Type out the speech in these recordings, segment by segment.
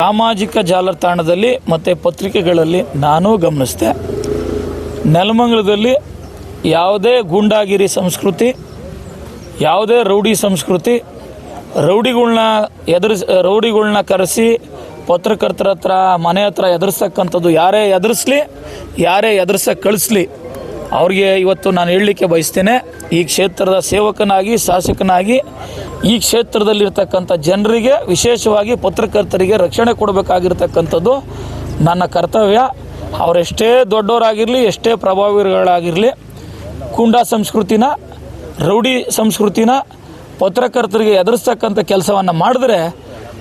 ಸಾಮಾಜಿಕ ಜಾಲತಾಣದಲ್ಲಿ ಮತ್ತು ಪತ್ರಿಕೆಗಳಲ್ಲಿ ನಾನು ಗಮನಿಸಿದೆ. ನೆಲಮಂಗಲದಲ್ಲಿ ಯಾವುದೇ ಗೂಂಡಾಗಿರಿ ಸಂಸ್ಕೃತಿ, ಯಾವುದೇ ರೌಡಿ ಸಂಸ್ಕೃತಿ, ರೌಡಿಗಳ್ನ ಕರೆಸಿ ಪತ್ರಕರ್ತರ ಹತ್ರ ಮನೆ ಹತ್ರ ಎದುರಿಸ್ತಕ್ಕಂಥದ್ದು ಯಾರೇ ಎದುರಿಸಲಿ, ಯಾರೇ ಎದುರಿಸಕ್ಕೆ ಕಳಿಸ್ಲಿ, ಅವ್ರಿಗೆ ಇವತ್ತು ನಾನು ಹೇಳಲಿಕ್ಕೆ ಬಯಸ್ತೇನೆ. ಈ ಕ್ಷೇತ್ರದ ಸೇವಕನಾಗಿ, ಶಾಸಕನಾಗಿ ಈ ಕ್ಷೇತ್ರದಲ್ಲಿರ್ತಕ್ಕಂಥ ಜನರಿಗೆ, ವಿಶೇಷವಾಗಿ ಪತ್ರಕರ್ತರಿಗೆ ರಕ್ಷಣೆ ಕೊಡಬೇಕಾಗಿರ್ತಕ್ಕಂಥದ್ದು ನನ್ನ ಕರ್ತವ್ಯ. ಅವರೆಷ್ಟೇ ದೊಡ್ಡವರಾಗಿರಲಿ, ಎಷ್ಟೇ ಪ್ರಭಾವಿಗಳಾಗಿರಲಿ, ಗೂಂಡಾ ಸಂಸ್ಕೃತಿನ, ರೌಡಿ ಸಂಸ್ಕೃತಿನ ಪತ್ರಕರ್ತರಿಗೆ ಎದುರಿಸ್ತಕ್ಕಂಥ ಕೆಲಸವನ್ನು ಮಾಡಿದ್ರೆ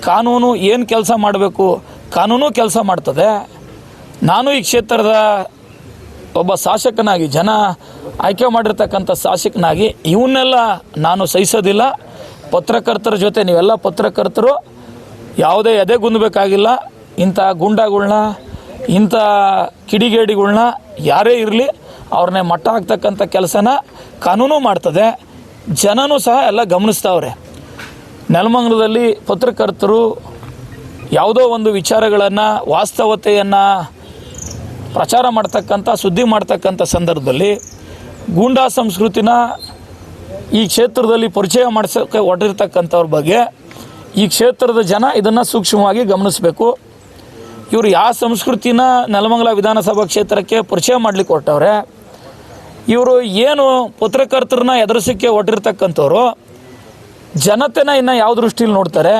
ಕಾನೂನು ಏನು ಕೆಲಸ ಮಾಡಬೇಕು, ಕಾನೂನು ಕೆಲಸ ಮಾಡ್ತದೆ. ನಾನು ಈ ಕ್ಷೇತ್ರದ ಒಬ್ಬ ಶಾಸಕನಾಗಿ, ಜನ ಆಯ್ಕೆ ಮಾಡಿರ್ತಕ್ಕಂಥ ಶಾಸಕನಾಗಿ ಇವನ್ನೆಲ್ಲ ನಾನು ಸಹಿಸೋದಿಲ್ಲ. ಪತ್ರಕರ್ತರ ಜೊತೆ ನೀವೆಲ್ಲ ಪತ್ರಕರ್ತರು ಯಾವುದೇ ಎದೆಗುಂದಬೇಕಾಗಿಲ್ಲ. ಇಂಥ ಗೂಂಡಾಗಳ್ನ, ಇಂಥ ಕಿಡಿಗೇಡಿಗಳ್ನ ಯಾರೇ ಇರಲಿ ಅವ್ರನ್ನೇ ಮಟ್ಟ ಹಾಕ್ತಕ್ಕಂಥ ಕೆಲಸನ ಕಾನೂನು ಮಾಡ್ತದೆ. ಜನನೂ ಸಹ ಎಲ್ಲ ಗಮನಿಸ್ತಾವ್ರೆ. ನೆಲಮಂಗಲದಲ್ಲಿ ಪತ್ರಕರ್ತರು ಯಾವುದೋ ಒಂದು ವಿಚಾರಗಳನ್ನು, ವಾಸ್ತವತೆಯನ್ನು ಪ್ರಚಾರ ಮಾಡ್ತಕ್ಕಂಥ, ಸುದ್ದಿ ಮಾಡ್ತಕ್ಕಂಥ ಸಂದರ್ಭದಲ್ಲಿ ಗೂಂಡಾ ಸಂಸ್ಕೃತಿನ ಈ ಕ್ಷೇತ್ರದಲ್ಲಿ ಪರಿಚಯ ಮಾಡಿಸೋಕ್ಕೆ ಹೊರಟಿರ್ತಕ್ಕಂಥವ್ರ ಬಗ್ಗೆ ಈ ಕ್ಷೇತ್ರದ ಜನ ಇದನ್ನು ಸೂಕ್ಷ್ಮವಾಗಿ ಗಮನಿಸಬೇಕು. ಇವರು ಯಾವ ಸಂಸ್ಕೃತಿನ ನೆಲಮಂಗಲ ವಿಧಾನಸಭಾ ಕ್ಷೇತ್ರಕ್ಕೆ ಪರಿಚಯ ಮಾಡಲಿಕ್ಕೆ ಹೊರಟವ್ರೆ, ಇವರು ಏನು ಪತ್ರಕರ್ತರನ್ನ ಎದುರಿಸೋಕ್ಕೆ ಹೊರಟಿರ್ತಕ್ಕಂಥವ್ರು ಜನತೆನ ಇನ್ನು ಯಾವ ದೃಷ್ಟಿಯಲ್ಲಿ ನೋಡ್ತಾರೆ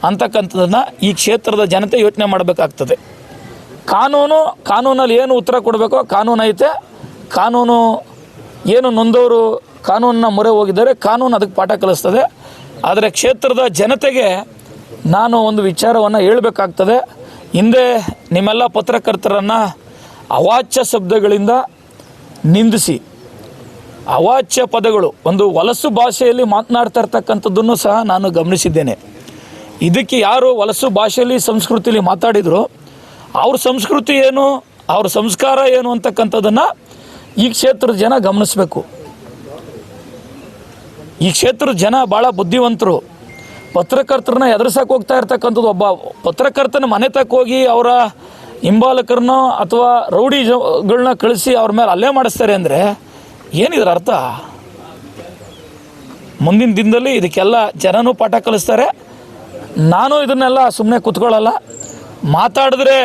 ಅಂತಕ್ಕಂಥದ್ದನ್ನು ಈ ಕ್ಷೇತ್ರದ ಜನತೆ ಯೋಚನೆ ಮಾಡಬೇಕಾಗ್ತದೆ. ಕಾನೂನಲ್ಲಿ ಏನು ಉತ್ತರ ಕೊಡಬೇಕೋ ಕಾನೂನು ಐತೆ. ಕಾನೂನು ಏನು ನೊಂದವರು ಕಾನೂನನ್ನ ಮೊರೆ ಹೋಗಿದ್ದಾರೆ, ಕಾನೂನು ಅದಕ್ಕೆ ಪಾಠ ಕಲಿಸ್ತದೆ. ಆದರೆ ಕ್ಷೇತ್ರದ ಜನತೆಗೆ ನಾನು ಒಂದು ವಿಚಾರವನ್ನು ಹೇಳಬೇಕಾಗ್ತದೆ. ಹಿಂದೆ ನಿಮ್ಮೆಲ್ಲ ಪತ್ರಕರ್ತರನ್ನು ಅವಾಚ್ಯ ಶಬ್ದಗಳಿಂದ ನಿಂದಿಸಿ, ಅವಾಚ್ಯ ಪದಗಳು, ಒಂದು ಹೊಲಸು ಭಾಷೆಯಲ್ಲಿ ಮಾತನಾಡ್ತಾ ಇರ್ತಕ್ಕಂಥದ್ದನ್ನು ಸಹ ನಾನು ಗಮನಿಸಿದ್ದೇನೆ. ಇದಕ್ಕೆ ಯಾರು ಹೊಲಸು ಭಾಷೆಯಲ್ಲಿ, ಸಂಸ್ಕೃತಿಯಲ್ಲಿ ಮಾತಾಡಿದ್ರು, ಅವ್ರ ಸಂಸ್ಕೃತಿ ಏನು, ಅವ್ರ ಸಂಸ್ಕಾರ ಏನು ಅಂತಕ್ಕಂಥದ್ದನ್ನು ಈ ಕ್ಷೇತ್ರದ ಜನ ಗಮನಿಸಬೇಕು. ಈ ಕ್ಷೇತ್ರದ ಜನ ಭಾಳ ಬುದ್ಧಿವಂತರು. ಪತ್ರಕರ್ತರನ್ನ ಎದುರಿಸಕ್ಕೆ ಹೋಗ್ತಾ ಇರ್ತಕ್ಕಂಥದ್ದು, ಒಬ್ಬ ಪತ್ರಕರ್ತನ ಮನೆ ತಕ್ಕ ಹೋಗಿ ಅವರ ಹಿಂಬಾಲಕರನ್ನೋ ಅಥವಾ ರೌಡಿಗಳನ್ನ ಕಳಿಸಿ ಅವ್ರ ಮೇಲೆ ಹಲ್ಲೆ ಮಾಡಿಸ್ತಾರೆ ಅಂದರೆ ಏನಿದ್ರ ಅರ್ಥ? ಮುಂದಿನ ದಿನದಲ್ಲಿ ಇದಕ್ಕೆಲ್ಲ ಜನನೂ ಪಾಠ ಕಲಿಸ್ತಾರೆ. ನಾನು ಇದನ್ನೆಲ್ಲ ಸುಮ್ಮನೆ ಕೂತ್ಕೊಳ್ಳಲ್ಲ. ಮಾತಾಡಿದ್ರೆ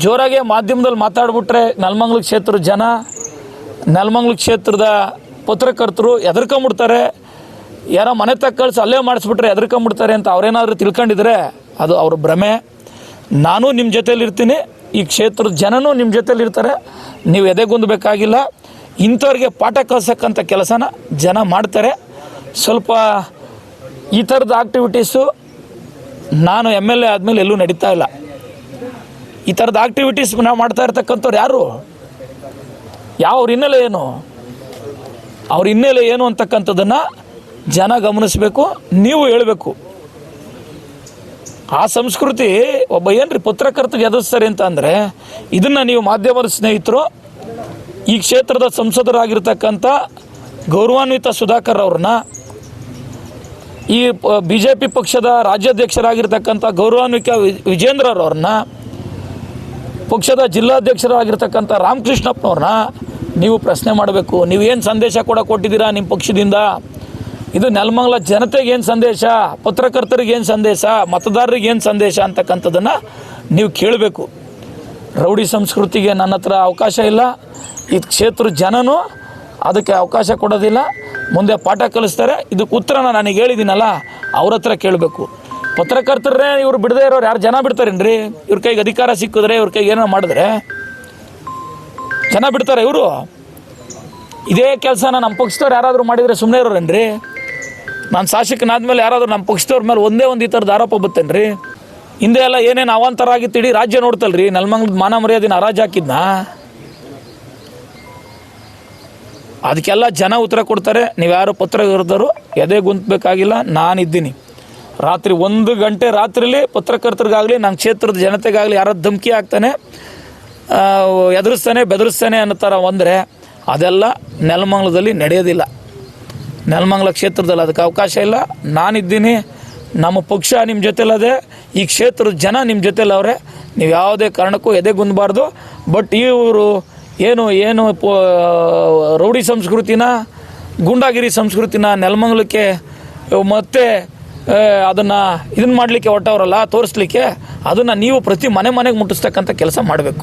ಜೋರಾಗೆ ಮಾಧ್ಯಮದಲ್ಲಿ ಮಾತಾಡ್ಬಿಟ್ರೆ ನೆಲಮಂಗಲ ಕ್ಷೇತ್ರದ ಜನ, ನೆಲಮಂಗಲ ಕ್ಷೇತ್ರದ ಪತ್ರಕರ್ತರು ಹೆದರ್ಕೊಂಬಿಡ್ತಾರೆ. ಯಾರೋ ಮನೆ ತಕ್ಕ ಕಳಿಸಿ ಅಲ್ಲೇ ಮಾಡಿಸ್ಬಿಟ್ರೆ ಹೆದರ್ಕೊಂಬಿಡ್ತಾರೆ ಅಂತ ಅವ್ರೇನಾದರೂ ತಿಳ್ಕೊಂಡಿದ್ರೆ ಅದು ಅವ್ರ ಭ್ರಮೆ. ನಾನು ನಿಮ್ಮ ಜೊತೆಲಿರ್ತೀನಿ, ಈ ಕ್ಷೇತ್ರದ ಜನನೂ ನಿಮ್ಮ ಜೊತೆಲಿರ್ತಾರೆ. ನೀವು ಎದೆಗುಂದಬೇಕಾಗಿಲ್ಲ. ಇಂಥವ್ರಿಗೆ ಪಾಠ ಕಲಿಸಕ್ಕಂಥ ಕೆಲಸನ ಜನ ಮಾಡ್ತಾರೆ. ಸ್ವಲ್ಪ ಈ ಥರದ ಆ್ಯಕ್ಟಿವಿಟೀಸು ನಾನು MLA ಆದಮೇಲೆ ಎಲ್ಲೂ ನಡೀತಾ ಇಲ್ಲ. ಈ ಥರದ ಆ್ಯಕ್ಟಿವಿಟೀಸ್ ನಾವು ಮಾಡ್ತಾ ಇರ್ತಕ್ಕಂಥವ್ರು ಯಾರು, ಅವ್ರ ಹಿನ್ನೆಲೆ ಏನು, ಅವ್ರ ಹಿನ್ನೆಲೆ ಏನು ಅಂತಕ್ಕಂಥದ್ದನ್ನು ಜನ ಗಮನಿಸಬೇಕು, ನೀವು ಹೇಳಬೇಕು. ಆ ಸಂಸ್ಕೃತಿ ಒಬ್ಬ ಏನ್ರಿ ಪತ್ರಕರ್ತರಿಗೆ ಎದುರಿಸ್ತಾರೆ ಅಂತ ಅಂದರೆ ಇದನ್ನು ನೀವು ಮಾಧ್ಯಮದ ಸ್ನೇಹಿತರು, ಈ ಕ್ಷೇತ್ರದ ಸಂಸದರಾಗಿರ್ತಕ್ಕಂಥ ಗೌರವಾನ್ವಿತ ಸುಧಾಕರ್ ಅವ್ರನ್ನ, ಈ BJP ಪಕ್ಷದ ರಾಜ್ಯಾಧ್ಯಕ್ಷರಾಗಿರ್ತಕ್ಕಂಥ ಗೌರವಾನ್ವಿತ ವಿಜೇಂದ್ರವ್ರನ್ನ, ಪಕ್ಷದ ಜಿಲ್ಲಾಧ್ಯಕ್ಷರಾಗಿರ್ತಕ್ಕಂಥ ರಾಮಕೃಷ್ಣಪ್ಪನವ್ರನ್ನ ನೀವು ಪ್ರಶ್ನೆ ಮಾಡಬೇಕು. ನೀವೇನು ಸಂದೇಶ ಕೊಟ್ಟಿದ್ದೀರಾ ನಿಮ್ಮ ಪಕ್ಷದಿಂದ? ಇದು ನೆಲಮಂಗಲ ಜನತೆಗೆ ಏನು ಸಂದೇಶ, ಪತ್ರಕರ್ತರಿಗೆ ಏನು ಸಂದೇಶ, ಮತದಾರರಿಗೆ ಏನು ಸಂದೇಶ ಅಂತಕ್ಕಂಥದ್ದನ್ನು ನೀವು ಕೇಳಬೇಕು. ರೌಡಿ ಸಂಸ್ಕೃತಿಗೆ ನನ್ನ ಹತ್ರ ಅವಕಾಶ ಇಲ್ಲ. ಈ ಕ್ಷೇತ್ರ ಜನನೂ ಅದಕ್ಕೆ ಅವಕಾಶ ಕೊಡೋದಿಲ್ಲ. ಮುಂದೆ ಪಾಠ ಕಲಿಸ್ತಾರೆ. ಇದಕ್ಕೆ ಉತ್ತರನ ನನಗೆ ಹೇಳಿದ್ದೀನಲ್ಲ, ಅವ್ರ ಹತ್ರ ಕೇಳಬೇಕು. ಪತ್ರಕರ್ತರೇ ಇವ್ರು ಬಿಡದೇ ಇರೋರು ಯಾರು ಜನ ಬಿಡ್ತಾರೇನ್ರಿ? ಇವ್ರ ಕೈಗೆ ಅಧಿಕಾರ ಸಿಕ್ಕಿದ್ರೆ, ಇವ್ರ ಕೈಗೆ ಏನೋ ಮಾಡಿದ್ರೆ ಜನ ಬಿಡ್ತಾರೆ? ಇವರು ಇದೇ ಕೆಲಸನ ನಮ್ಮ ಪಕ್ಷದವ್ರು ಯಾರಾದರೂ ಮಾಡಿದರೆ ಸುಮ್ಮನೆ ಇರೋರೇನ್ರಿ? ನಾನು ಶಾಸಕನಾದ್ಮೇಲೆ ಯಾರಾದರೂ ನಮ್ಮ ಪಕ್ಷದವ್ರ ಮೇಲೆ ಒಂದೇ ಒಂದು ಈ ಥರದ ಆರೋಪ ಬತ್ತೇನ್ರಿ? ಹಿಂದೆ ಎಲ್ಲ ಏನೇನು ಅವಾಂತರ ಆಗಿತ್ತು ಇಡೀ ರಾಜ್ಯ ನೋಡ್ತಲ್ರಿ. ನೆಲಮಂಗಲದ ಮಾನ ಮರ್ಯಾದಿನ ಹರಾಜು ಹಾಕಿದ್ನ? ಅದಕ್ಕೆಲ್ಲ ಜನ ಉತ್ತರ ಕೊಡ್ತಾರೆ. ನೀವ್ಯಾರು ಪತ್ರಕರ್ತರು ಎದೆಗುಂದಬೇಕಾಗಿಲ್ಲ. ನಾನಿದ್ದೀನಿ. ರಾತ್ರಿ 1 ಗಂಟೆ ರಾತ್ರಿಲಿ ಪತ್ರಕರ್ತರಿಗಾಗಲಿ, ನನ್ನ ಕ್ಷೇತ್ರದ ಜನತೆಗಾಗಲಿ ಯಾರು ಧಮಕಿ ಹಾಕ್ತಾನೆ, ಎದುರಿಸ್ತಾನೆ, ಬೆದರಿಸ್ತಾನೆ ಅನ್ನೋ ಥರ ಅಂದರೆ ಅದೆಲ್ಲ ನೆಲಮಂಗಲದಲ್ಲಿ ನಡೆಯೋದಿಲ್ಲ. ನೆಲಮಂಗಲ ಕ್ಷೇತ್ರದಲ್ಲಿ ಅದಕ್ಕೆ ಅವಕಾಶ ಇಲ್ಲ. ನಾನಿದ್ದೀನಿ. ನಮ್ಮ ಪಕ್ಷ ನಿಮ್ಮ ಜೊತೆಲದೆ, ಈ ಕ್ಷೇತ್ರದ ಜನ ನಿಮ್ಮ ಜೊತೆಲವ್ರೆ. ನೀವು ಯಾವುದೇ ಕಾರಣಕ್ಕೂ ಎದೆಗುಂದಬಾರ್ದು. ಬಟ್ ಇವರು ಏನು ರೌಡಿ ಸಂಸ್ಕೃತಿನ, ಗೂಂಡಾಗಿರಿ ಸಂಸ್ಕೃತಿನ ನೆಲಮಂಗಲಕ್ಕೆ ಮತ್ತೆ ಅದನ್ನು ಇದನ್ನು ಮಾಡಲಿಕ್ಕೆ ಹೊಟ್ಟವರಲ್ಲ, ತೋರಿಸ್ಲಿಕ್ಕೆ, ಅದನ್ನು ನೀವು ಪ್ರತಿ ಮನೆಗೆ ಮುಟ್ಟಿಸ್ತಕ್ಕಂಥ ಕೆಲಸ ಮಾಡಬೇಕು.